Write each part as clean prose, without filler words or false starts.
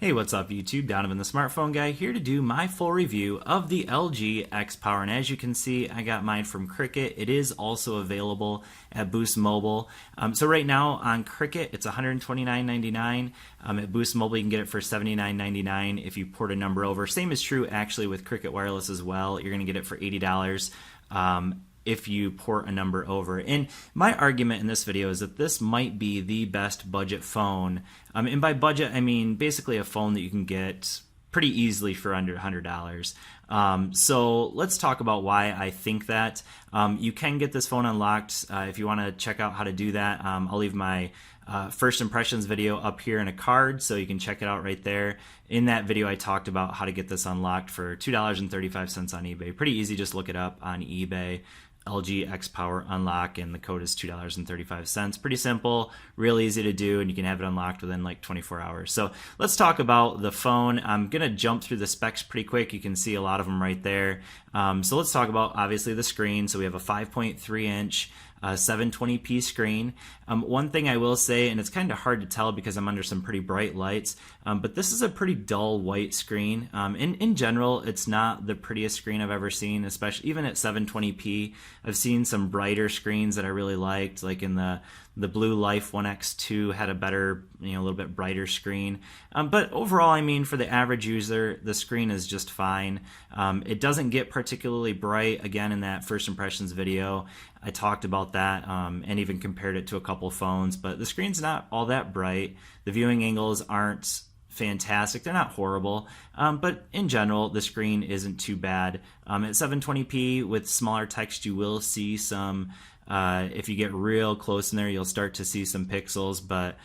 Hey, what's up YouTube? Donovan the Smartphone Guy here to do my full review of the LG X Power. And as you can see, I got mine from Cricket. It is also available at Boost Mobile. So right now on Cricket, it's $129.99. At Boost Mobile, you can get it for $79.99 if you port a number over. Same is true actually with Cricket Wireless as well. You're going to get it for $80. If you port a number over. And my argument in this video is that this might be the best budget phone. And by budget, I mean basically a phone that you can get pretty easily for under $100. So let's talk about why I think that. You can get this phone unlocked. If you want to check out how to do that, I'll leave my first impressions video up here in a card so you can check it out right there. In that video I talked about how to get this unlocked for $2.35 on eBay. Pretty easy, just look it up on eBay. LG X Power unlock, and the code is $2.35. Pretty simple, real easy to do, and you can have it unlocked within like 24 hours. So let's talk about the phone. I'm gonna jump through the specs pretty quick. You can see a lot of them right there. So let's talk about obviously the screen. So we have a 5.3 inch 720p screen. One thing I will say, and it's kind of hard to tell because I'm under some pretty bright lights, but this is a pretty dull white screen. In general, it's not the prettiest screen I've ever seen, especially even at 720p. I've seen some brighter screens that I really liked, like in the Blue Life 1X2 had a better, a little bit brighter screen. But overall, I mean, for the average user, the screen is just fine. It doesn't get particularly bright. Again, in that first impressions video, I talked about that and even compared it to a couple phones, but the screen's not all that bright. The viewing angles aren't fantastic. They're not horrible, but in general, the screen isn't too bad. At 720p with smaller text, you will see some, if you get real close in there, you'll start to see some pixels, but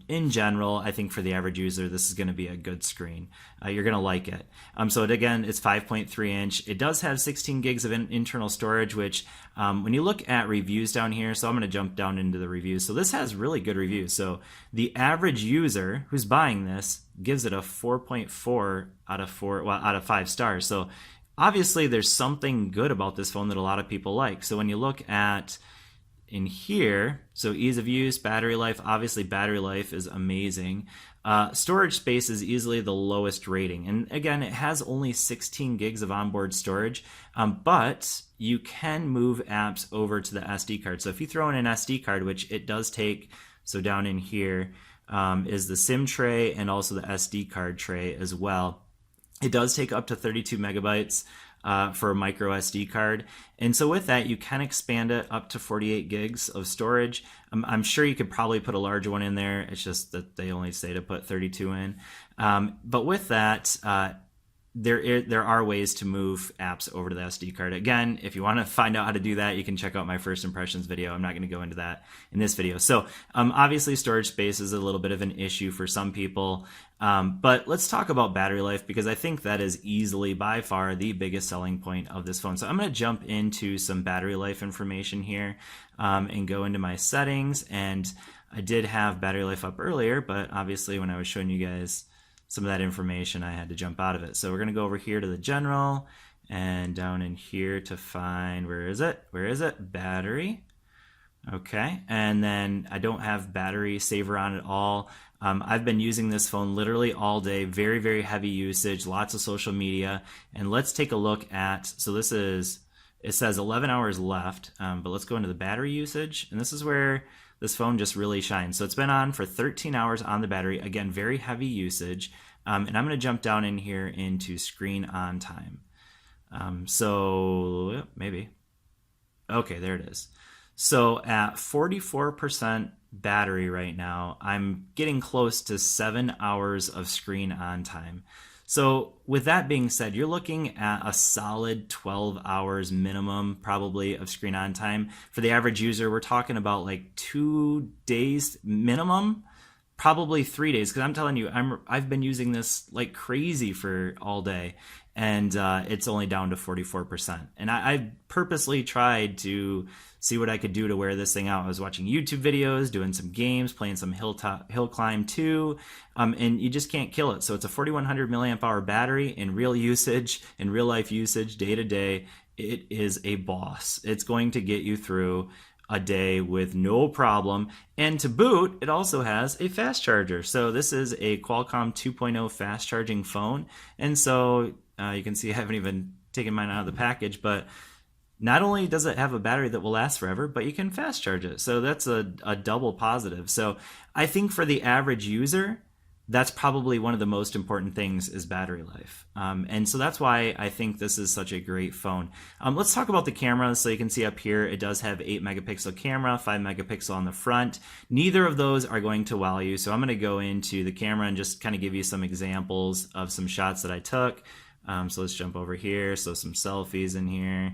in general, I think for the average user, this is going to be a good screen. You're going to like it. So again, it's 5.3 inch. It does have 16 gigs of internal storage, which when you look at reviews down here, so I'm going to jump down into the reviews. So this has really good reviews. So the average user who's buying this gives it a 4.4 out of 4, well, out of 5 stars. So obviously there's something good about this phone that a lot of people like. So when you look at in here, so ease of use, battery life, obviously battery life is amazing. Storage space is easily the lowest rating. And again, it has only 16 gigs of onboard storage, but you can move apps over to the SD card. So if you throw in an SD card, which it does take, so down in here is the SIM tray and also the SD card tray as well. It does take up to 32 megabytes. For a micro SD card, and so with that you can expand it up to 48 gigs of storage. I'm sure you could probably put a larger one in there, it's just that they only say to put 32 in, but with that there are ways to move apps over to the SD card. Again, if you want to find out how to do that, you can check out my first impressions video. I'm not going to go into that in this video. So obviously storage space is a little bit of an issue for some people, but let's talk about battery life, because I think that is easily by far the biggest selling point of this phone. So I'm going to jump into some battery life information here and go into my settings. And I did have battery life up earlier, but obviously when I was showing you guys some of that information, I had to jump out of it. So we're going to go over here to the general and down in here to find, where is it? Battery. Okay, and then I don't have battery saver on at all. I've been using this phone literally all day, very, very heavy usage, lots of social media. And let's take a look at, so this is, it says 11 hours left, but let's go into the battery usage. And this is where this phone just really shines. So it's been on for 13 hours on the battery. Again, very heavy usage. And I'm going to jump down in here into screen on time. So maybe. Okay, there it is. So at 44% battery right now, I'm getting close to 7 hours of screen on time. So with that being said, you're looking at a solid 12 hours minimum probably of screen on time. For the average user, we're talking about like 2 days minimum, probably 3 days, because I'm telling you, I've been using this like crazy for all day, and it's only down to 44%. And I purposely tried to see what I could do to wear this thing out. I was watching YouTube videos, doing some games, playing some Hill Climb 2, and you just can't kill it. So it's a 4100 milliamp hour battery. In real usage, in real life usage, day to day, it is a boss. It's going to get you through a day with no problem. And to boot, it also has a fast charger. So this is a Qualcomm 2.0 fast charging phone. And so you can see I haven't even taken mine out of the package, but not only does it have a battery that will last forever, but you can fast charge it. So that's a double positive. So I think for the average user, that's probably one of the most important things is battery life. And so that's why I think this is such a great phone. Let's talk about the camera. So you can see up here, it does have 8 megapixel camera, 5 megapixel on the front. Neither of those are going to wow you. So I'm going to go into the camera and just kind of give you some examples of some shots that I took. So let's jump over here. So some selfies in here.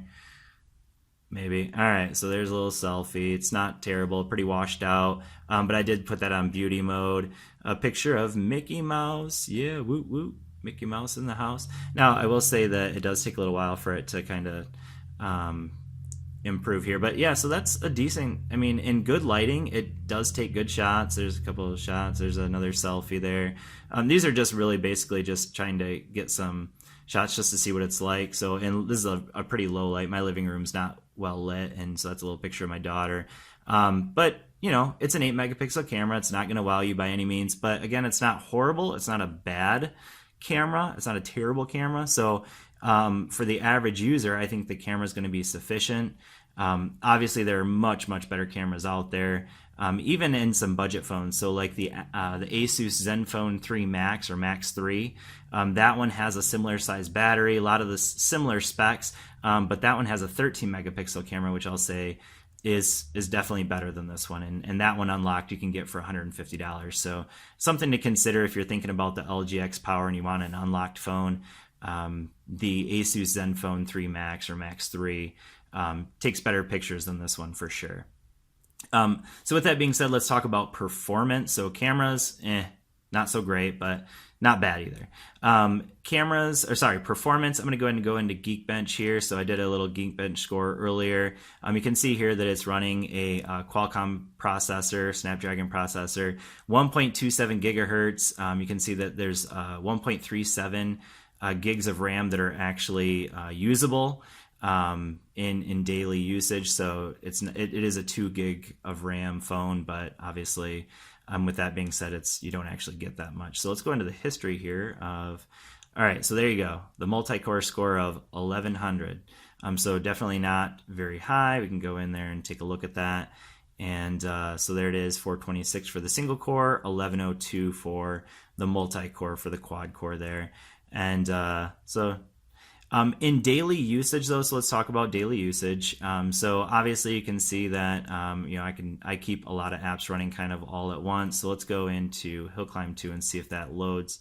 Maybe. All right, so there's a little selfie. It's not terrible, pretty washed out, but I did put that on beauty mode. A picture of Mickey Mouse. Yeah, woot woot, Mickey Mouse in the house. Now, I will say that it does take a little while for it to kind of improve here. But yeah, so that's a decent, I mean, in good lighting, it does take good shots. There's a couple of shots. There's another selfie there. These are just really basically just trying to get some shots just to see what it's like. So, and this is a pretty low light. My living room's not well lit, and so that's a little picture of my daughter. But you know, it's an 8 megapixel camera. It's not going to wow you by any means, but again, it's not horrible. It's not a bad camera. It's not a terrible camera. So for the average user, I think the camera is going to be sufficient. Obviously, there are much better cameras out there, even in some budget phones. So like the Asus Zenfone 3 Max or Max 3, that one has a similar size battery, a lot of the similar specs, but that one has a 13 megapixel camera, which I'll say is definitely better than this one. And that one unlocked you can get for $150. So something to consider if you're thinking about the LG X Power and you want an unlocked phone. The Asus Zenfone 3 Max or Max 3 takes better pictures than this one for sure. So with that being said, let's talk about performance. So cameras, not so great, but not bad either. Performance, I'm going to go ahead and go into Geekbench here. So I did a little Geekbench score earlier. You can see here that it's running a Qualcomm processor, Snapdragon processor, 1.27 gigahertz. You can see that there's 1.37 gigs of RAM that are actually usable in daily usage. So it is a 2 gig of RAM phone, but obviously with that being said, you don't actually get that much. So let's go into the history here of, all right, so there you go. The multi-core score of 1100. So definitely not very high. We can go in there and take a look at that. And so there it is, 426 for the single core, 1102 for the multi-core for the quad core there. And in daily usage though, so let's talk about daily usage. So obviously you can see that I keep a lot of apps running kind of all at once. So let's go into Hill Climb 2 and see if that loads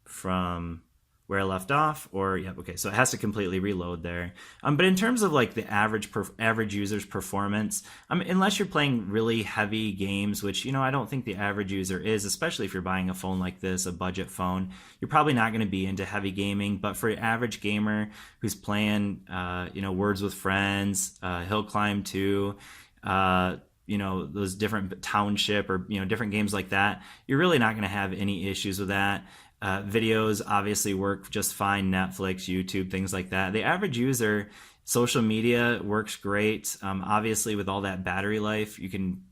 from where I left off, or yep, okay, so it has to completely reload there. But in terms of like the average user's performance, unless you're playing really heavy games, which I don't think the average user is, especially if you're buying a phone like this, a budget phone, you're probably not going to be into heavy gaming. But for an average gamer who's playing, Words with Friends, Hill Climb 2, those different Township or different games like that, you're really not going to have any issues with that. Videos obviously work just fine. Netflix, YouTube, things like that. The average user, social media works great. Obviously, with all that battery life, you can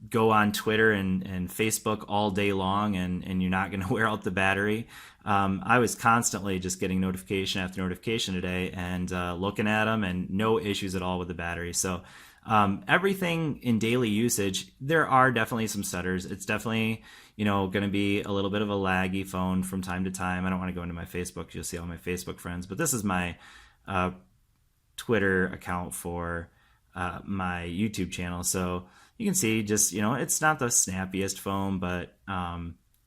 go on Twitter and Facebook all day long, and you're not going to wear out the battery. I was constantly just getting notification after notification today and looking at them, and no issues at all with the battery. So everything in daily usage, there are definitely some stutters. It's definitely going to be a little bit of a laggy phone from time to time. I don't want to go into my Facebook. You'll see all my Facebook friends, but this is my Twitter account for my YouTube channel. So you can see just, it's not the snappiest phone, but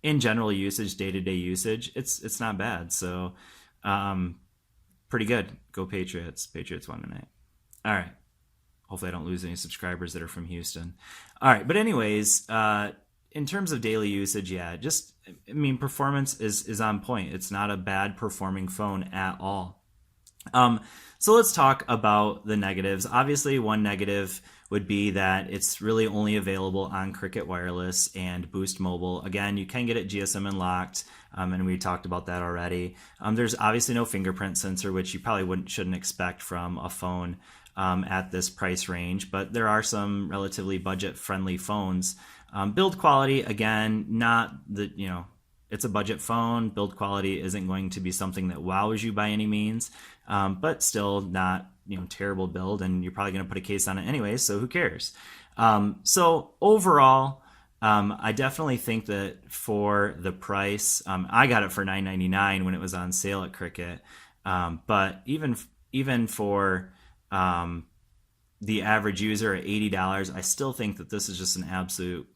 in general usage, day-to-day usage, it's not bad. So pretty good. Go Patriots. Patriots won tonight. All right. Hopefully I don't lose any subscribers that are from Houston. All right. But anyways, in terms of daily usage, performance is on point. It's not a bad performing phone at all. So let's talk about the negatives. Obviously, one negative would be that it's really only available on Cricket Wireless and Boost Mobile. Again, you can get it GSM unlocked, and we talked about that already. There's obviously no fingerprint sensor, which you probably shouldn't expect from a phone at this price range, but there are some relatively budget-friendly phones. Build quality, again, not the, it's a budget phone. Build quality isn't going to be something that wows you by any means, but still not, terrible build, and you're probably going to put a case on it anyway, so who cares? So overall, I definitely think that for the price, I got it for $9.99 when it was on sale at Cricket, but even for the average user at $80, I still think that this is just an absolute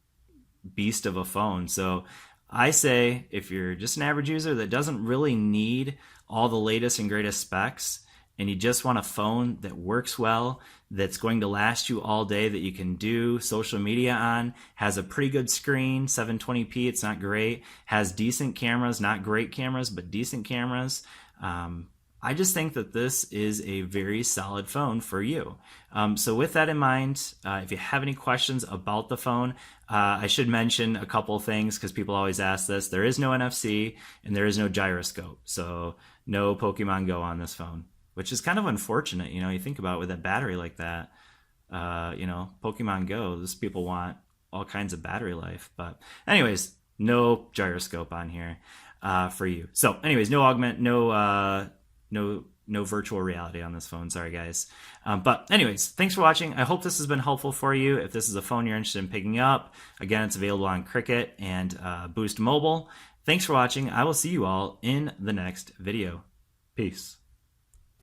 beast of a phone. So I say if you're just an average user that doesn't really need all the latest and greatest specs, and you just want a phone that works well, that's going to last you all day, that you can do social media on, has a pretty good screen, 720p, it's not great, has decent cameras, not great cameras, but decent cameras, I just think that this is a very solid phone for you. So with that in mind, if you have any questions about the phone, I should mention a couple things because people always ask this. There is no NFC and there is no gyroscope. So no Pokemon Go on this phone, which is kind of unfortunate. You think about it, with a battery like that, Pokemon Go, those people want all kinds of battery life. But anyways, no gyroscope on here for you. So anyways, no augment, no virtual reality on this phone. Sorry, guys. But anyways, thanks for watching. I hope this has been helpful for you. If this is a phone you're interested in picking up, again, it's available on Cricket and Boost Mobile. Thanks for watching. I will see you all in the next video. Peace.